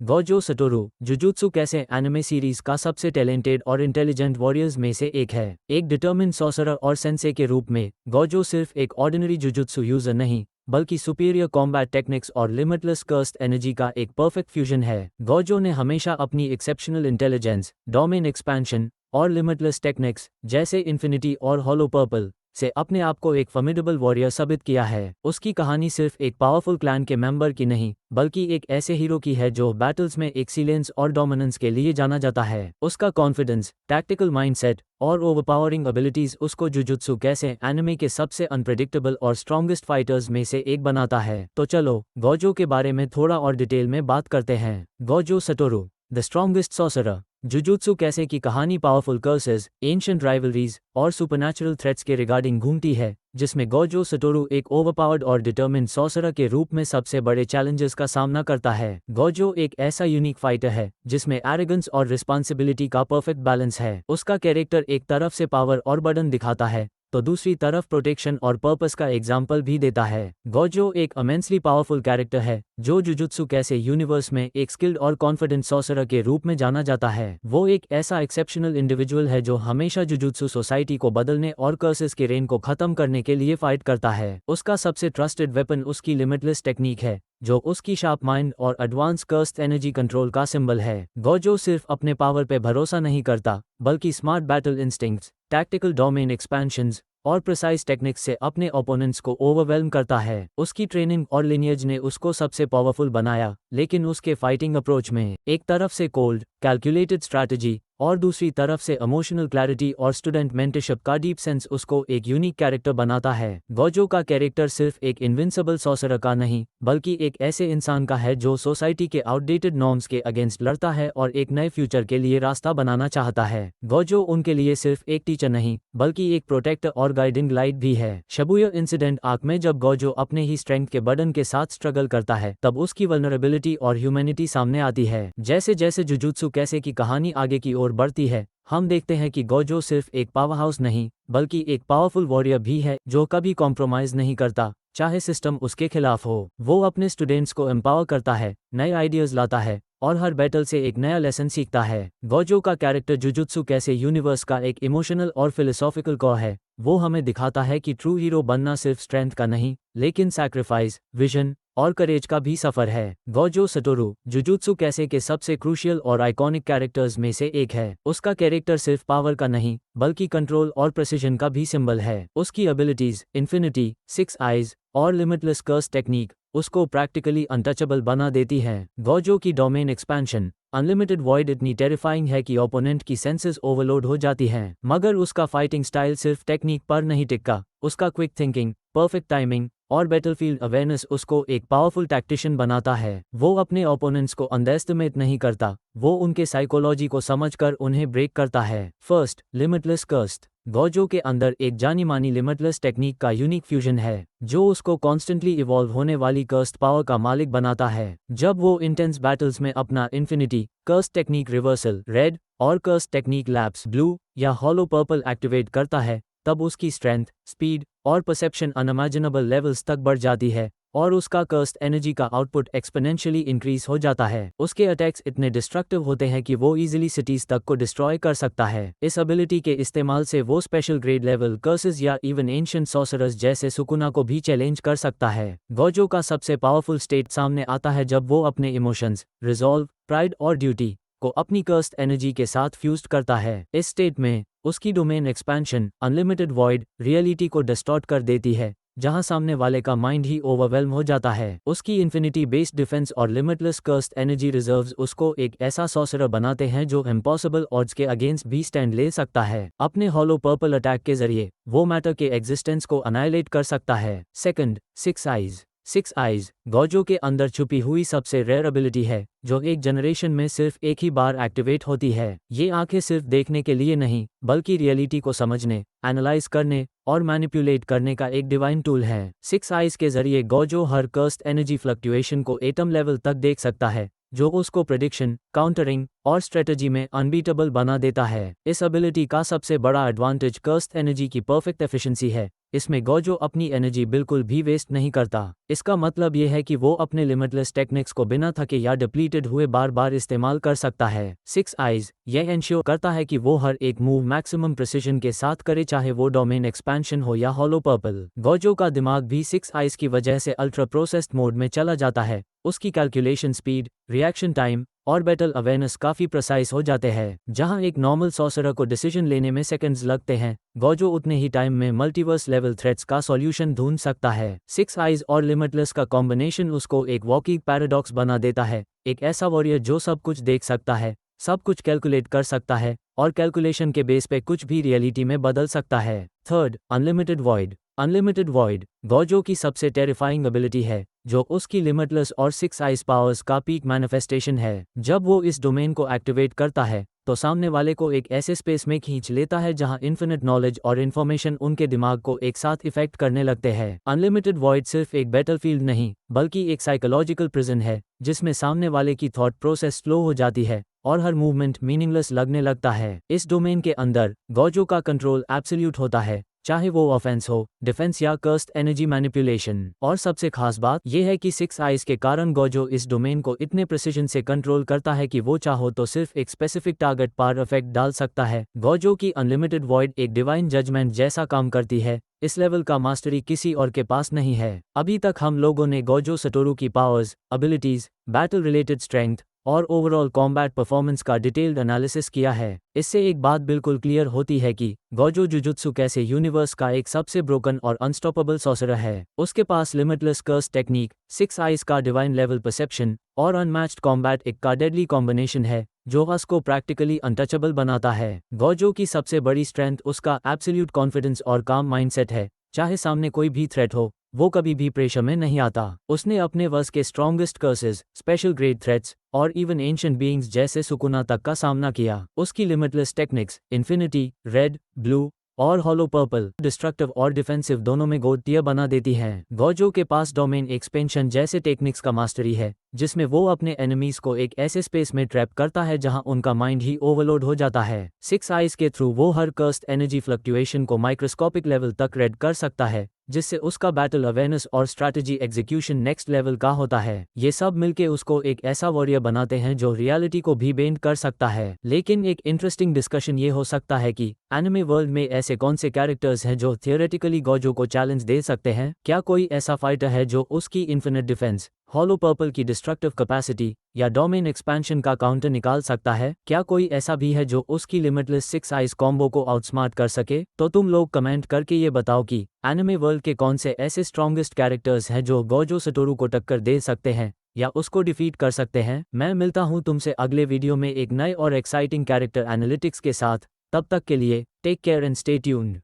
Gojo Satoru jujutsu कैसे anime series का सबसे टैलेंटेड और इंटेलिजेंट वॉरियर्स में से एक है। एक डिटर्मिन्ड सॉर्सरर और सेंसे के रूप में गोजो सिर्फ एक ऑर्डिनरी जुजुत्सु यूजर नहीं बल्कि सुपीरियर कॉम्बैट टेक्निक्स और लिमिटलेस कर्स्ट एनर्जी का एक परफेक्ट फ्यूजन है। गोजो ने हमेशा अपनी एक्सेप्शनल इंटेलिजेंस, डोमेन एक्सपेंशन और लिमिटलेस टेक्निक्स जैसे इन्फिनिटी और हॉलो पर्पल से अपने आप को एक फॉर्मिडेबल वॉरियर साबित किया है। उसकी कहानी सिर्फ एक पावरफुल क्लैन के मेंबर की नहीं बल्कि एक ऐसे हीरो की है जो बैटल्स में एक्सीलेंस और डोमिनेंस के लिए जाना जाता है। उसका कॉन्फिडेंस, टैक्टिकल माइंडसेट और ओवरपावरिंग एबिलिटीज उसको जुजुत्सु कैसे एनिमे के सबसे अनप्रेडिक्टेबल और स्ट्रॉन्गेस्ट फाइटर्स में से एक बनाता है। तो चलो गोजो के बारे में थोड़ा और डिटेल में बात करते हैं। Gojo Satoru the strongest sorcerer. Jujutsu Kaisen की कहानी पावरफुल कर्सेस, एंशिएंट राइवलरीज और सुपरनैचुरल थ्रेट्स के रिगार्डिंग घूमती है, जिसमें गोजो सटोरू एक ओवरपावर्ड और डिटर्मिन्ड सॉर्सरर के रूप में सबसे बड़े चैलेंजेस का सामना करता है। गोजो एक ऐसा यूनिक फाइटर है जिसमें एरोगेंस और रिस्पॉन्सिबिलिटी का परफेक्ट बैलेंस है। उसका कैरेक्टर एक तरफ से पावर और बर्डन दिखाता है तो दूसरी तरफ प्रोटेक्शन और पर्पस का एग्जाम्पल भी देता है। गोजो एक इमेंसली पावरफुल कैरेक्टर है जो जुजुत्सु कैसे यूनिवर्स में एक स्किल्ड और कॉन्फिडेंट सॉर्सरर के रूप में जाना जाता है। वो एक ऐसा एक्सेप्शनल इंडिविजुअल है जो हमेशा जुजुत्सु सोसाइटी को बदलने और कर्सेस के रेन को खत्म करने के लिए फाइट करता है। उसका सबसे ट्रस्टेड वेपन उसकी लिमिटलेस टेक्निक है जो उसकी शार्प माइंड और एडवांस कर्स्ट एनर्जी कंट्रोल का सिंबल है। गोजो सिर्फ अपने पावर पे भरोसा नहीं करता बल्कि smart battle instincts, tactical domain expansions और प्रिसाइज टेक्निक्स से अपने ओपोनेंट्स को ओवरवेल्म करता है। उसकी ट्रेनिंग और लिनियज ने उसको सबसे पावरफुल बनाया, लेकिन उसके फाइटिंग अप्रोच में एक तरफ से कोल्ड, कैलकुलेटेड स्ट्रैटेजी और दूसरी तरफ से इमोशनल क्लैरिटी और स्टूडेंट मेंटरशिप का डीप सेंस उसको एक यूनिक कैरेक्टर बनाता है। गोजो का कैरेक्टर सिर्फ एक इनविंसिबल सॉर्सरर का नहीं बल्कि एक ऐसे इंसान का है जो सोसाइटी के आउटडेटेड नॉर्म्स के अगेंस्ट लड़ता है और एक नए फ्यूचर के लिए रास्ता बनाना चाहता है। गोजो उनके लिए सिर्फ एक टीचर नहीं बल्कि एक प्रोटेक्टर और गाइडिंग लाइट भी है। शिबुया इंसिडेंट आर्क में जब गोजो अपने ही स्ट्रेंथ के बर्डन के साथ स्ट्रगल करता है तब उसकी वल्नरेबिलिटी और ह्यूमैनिटी सामने आती है। जैसे जैसे जुजुत्सु कैसे की कहानी आगे की ओर बढ़ती है, हम देखते हैं कि गोजो सिर्फ एक पावरहाउस नहीं बल्कि एक पावरफुल वॉरियर भी है जो कभी कॉम्प्रोमाइज नहीं करता चाहे सिस्टम उसके खिलाफ हो। वो अपने स्टूडेंट्स को एम्पावर करता है, नए आइडियाज लाता है और हर बैटल से एक नया लेसन सीखता है। गोजो का कैरेक्टर जुजुत्सु कैसे यूनिवर्स का एक इमोशनल और फिलोसॉफिकल कोर है। वो हमें दिखाता है कि ट्रू हीरो बनना सिर्फ स्ट्रेंथ का नहीं लेकिन सैक्रिफाइस, विजन और करेज का भी सफर है। गोजो सटोरू जुजुत्सु कैसे के सबसे क्रूशियल और आइकॉनिक कैरेक्टर्स में से एक है। उसका कैरेक्टर सिर्फ पावर का नहीं बल्कि कंट्रोल और प्रिसिजन का भी सिंबल है। उसकी एबिलिटीज, इन्फिनिटी, 6 आइज और लिमिटलेस कर्स टेक्निक उसको प्रैक्टिकली अनटचेबल बना देती है। गोजो की डोमेन एक्सपेंशन, अनलिमिटेड वॉइड इतनी टेरिफाइंग है कि ओपोनेंट की सेंसेस ओवरलोड हो जाती हैं। मगर उसका फाइटिंग स्टाइल सिर्फ टेक्निक पर नहीं टिका। उसका क्विक थिंकिंग, परफेक्ट टाइमिंग और बैटलफील्ड अवेयरनेस उसको एक पावरफुल टैक्टिशियन बनाता है। वो अपने ओपोनेंट्स को अंडरएस्टिमेट नहीं करता, वो उनके साइकोलॉजी को समझकर उन्हें ब्रेक करता है। First, limitless cursed. गोजो के अंदर एक जानी मानी लिमिटलेस टेक्निक का यूनिक फ्यूजन है जो उसको कॉन्स्टेंटली इवॉल्व होने वाली कर्स्ट पावर का मालिक बनाता है। जब वो इंटेंस बैटल्स में अपना infinity, cursed technique reversal red और कर्स्ट टेक्निक लैप्स ब्लू या हॉलो पर्पल एक्टिवेट करता है तब उसकी स्ट्रेंथ, स्पीड और परसेप्शन अनइमेजिनेबल लेवल्स तक बढ़ जाती है और उसका कर्स्ट एनर्जी का आउटपुट एक्सपोनेंशियली इंक्रीज हो जाता है। उसके अटैक्स इतने डिस्ट्रक्टिव होते हैं कि वो इजीली सिटीज तक को डिस्ट्रॉय कर सकता है। इस एबिलिटी के इस्तेमाल से वो स्पेशल ग्रेड लेवल कर्सेस या इवन एंशिएंट सॉर्सरर्स जैसे सुकुना को भी चैलेंज कर सकता है। गोजो का सबसे पावरफुल स्टेट सामने आता है जब वो अपने इमोशंस, रिजॉल्व, प्राइड और ड्यूटी को अपनी कर्स्ट एनर्जी के साथ फ्यूज्ड करता है। इस स्टेट में उसकी domain expansion, unlimited void, reality को डिस्टॉर्ट कर देती है जहां सामने वाले का माइंड ही ओवरवेल्म हो जाता है। उसकी इन्फिनिटी बेस्ड डिफेंस और लिमिटलेस कर्स्ट एनर्जी रिजर्व्स उसको एक ऐसा सॉर्सरर बनाते हैं जो इम्पॉसिबल ऑड्स के अगेंस्ट भी स्टैंड ले सकता है। अपने हॉलो पर्पल अटैक के जरिए वो मैटर के एग्जिस्टेंस को अनाइलेट कर सकता है। Second, 6 eyes. 6 आइज गोजो के अंदर छुपी हुई सबसे रेयर एबिलिटी है जो एक जनरेशन में सिर्फ एक ही बार एक्टिवेट होती है। ये आंखें सिर्फ देखने के लिए नहीं बल्कि रियलिटी को समझने, एनालाइज करने और मैनिपुलेट करने का एक डिवाइन टूल है। 6 आइज के जरिए गोजो हर कर्स्ट एनर्जी फ्लक्चुएशन को एटम लेवल तक देख सकता है जो उसको प्रेडिक्शन, काउंटरिंग और स्ट्रेटजी में अनबीटेबल बना देता है। इस एबिलिटी का सबसे बड़ा एडवांटेज कर्स्ट एनर्जी की परफेक्ट एफिशिएंसी है इसमें गोजो अपनी एनर्जी बिल्कुल भी वेस्ट नहीं करता। इसका मतलब ये है कि वो अपने लिमिटलेस टेक्निक्स को बिना थके या डिप्लीटेड हुए बार बार इस्तेमाल कर सकता है। सिक्स आइज यह एंश्योर करता है कि वो हर एक मूव मैक्सिमम प्रिसिशन के साथ करे, चाहे वो डोमेन एक्सपेंशन हो या हॉलो पर्पल। गोजो का दिमाग भी सिक्स आइज की वजह से अल्ट्रा प्रोसेस्ड मोड में चला जाता है। उसकी कैलकुलेशन स्पीड, रिएक्शन टाइम और बैटल अवेयरनेस काफ़ी प्रिसाइज हो जाते हैं। जहां एक नॉर्मल सॉर्सरर को डिसीजन लेने में सेकंड्स लगते हैं, गोजो उतने ही टाइम में मल्टीवर्स लेवल थ्रेट्स का सॉल्यूशन ढूंढ सकता है। सिक्स आइज और लिमिटलेस का कॉम्बिनेशन उसको एक वॉकिंग पैराडॉक्स बना देता है, एक ऐसा वॉरियर जो सब कुछ देख सकता है, सब कुछ कैलकुलेट कर सकता है और कैलकुलेशन के बेस पे कुछ भी रियलिटी में बदल सकता है। Third, unlimited void. Unlimited void Gojo की सबसे टेरिफाइंग एबिलिटी है, जो उसकी लिमिटलेस और सिक्स आइज पावर्स का पीक मैनिफेस्टेशन है। जब वो इस डोमेन को एक्टिवेट करता है तो सामने वाले को एक ऐसे स्पेस में खींच लेता है जहां इन्फिनिट नॉलेज और इन्फॉर्मेशन उनके दिमाग को एक साथ इफेक्ट करने लगते हैं। अनलिमिटेड वॉइड सिर्फ एक बैटलफील्ड नहीं, बल्कि एक साइकोलॉजिकल प्रिजन है, जिसमें सामने वाले की थॉट प्रोसेस स्लो हो जाती है और हर मूवमेंट मीनिंगलेस लगने लगता है। इस डोमेन के अंदर गोजो का कंट्रोल एब्सोल्यूट होता है, चाहे वो ऑफेंस हो, डिफेंस या कर्स्ट एनर्जी मैनिपुलेशन। और सबसे खास बात यह है कि सिक्स आइज के कारण गोजो इस डोमेन को इतने प्रिसिजन से कंट्रोल करता है कि वो चाहो तो सिर्फ एक स्पेसिफिक टारगेट पर इफेक्ट डाल सकता है। गोजो की अनलिमिटेड वॉइड एक डिवाइन जजमेंट जैसा काम करती है। इस लेवल का मास्टरी किसी और के पास नहीं है। अभी तक हम लोगों ने गोजो सटोरू की powers, abilities, battle related strength और ओवरऑल कॉम्बैट परफॉर्मेंस का डिटेल्ड एनालिसिस किया है। इससे एक बात बिल्कुल क्लियर होती है कि गोजो जुजुत्सु कैसे यूनिवर्स का एक सबसे ब्रोकन और अनस्टॉपेबल सॉर्सरर है। उसके पास limitless curse technique, six eyes का डिवाइन लेवल परसेप्शन और अनमैच्ड कॉम्बैट एक का डेडली कॉम्बिनेशन है, जो उसको प्रैक्टिकली अनटचेबल बनाता है। गोजो की सबसे बड़ी स्ट्रेंथ उसका एब्सोल्यूट कॉन्फिडेंस और काम माइंडसेट है। चाहे सामने कोई भी थ्रेट हो, वो कभी भी प्रेशर में नहीं आता। उसने अपने वर्स के strongest curses, special grade threats और इवन एंशिएंट बीइंग्स जैसे सुकुना तक का सामना किया। उसकी limitless techniques infinity, red, blue और हॉलो पर्पल डिस्ट्रक्टिव और डिफेंसिव दोनों में गोड टियर बना देती हैं। गोजो के पास डोमेन एक्सपेंशन जैसे टेक्निक्स का मास्टरी है, जिसमें वो अपने एनिमीज को एक ऐसे स्पेस में ट्रैप करता है जहां उनका माइंड ही ओवरलोड हो जाता है। सिक्स आइज के थ्रू वो हर कर्स्ट एनर्जी फ्लक्चुएशन को माइक्रोस्कोपिक लेवल तक रेड कर सकता है, जिससे उसका बैटल अवेयरनेस और स्ट्रैटेजी एग्जीक्यूशन नेक्स्ट लेवल का होता है। ये सब मिलके उसको एक ऐसा वॉरियर बनाते हैं जो रियलिटी को भी बेंड कर सकता है। लेकिन एक इंटरेस्टिंग डिस्कशन ये हो सकता है कि एनिमे वर्ल्ड में ऐसे कौन से कैरेक्टर्स हैं जो थियोरेटिकली गोजो को चैलेंज दे सकते हैं। क्या कोई ऐसा फाइटर है जो उसकी इन्फिनिट डिफेंस, हॉलो पर्पल की डिस्ट्रक्टिव कैपेसिटी या डोमेन एक्सपेंशन का काउंटर निकाल सकता है? क्या कोई ऐसा भी है जो उसकी लिमिटलेस सिक्स आइज कॉम्बो को आउटस्मार्ट कर सके? तो तुम लोग कमेंट करके ये बताओ कि एनिमे वर्ल्ड के कौन से ऐसे स्ट्रॉन्गेस्ट कैरेक्टर्स हैं जो गोजो सटोरू को टक्कर दे सकते हैं या उसको डिफीट कर सकते हैं। मैं मिलता हूं तुमसे अगले वीडियो में एक नए और एक्साइटिंग कैरेक्टर एनालिटिक्स के साथ। तब तक के लिए take care and stay tuned.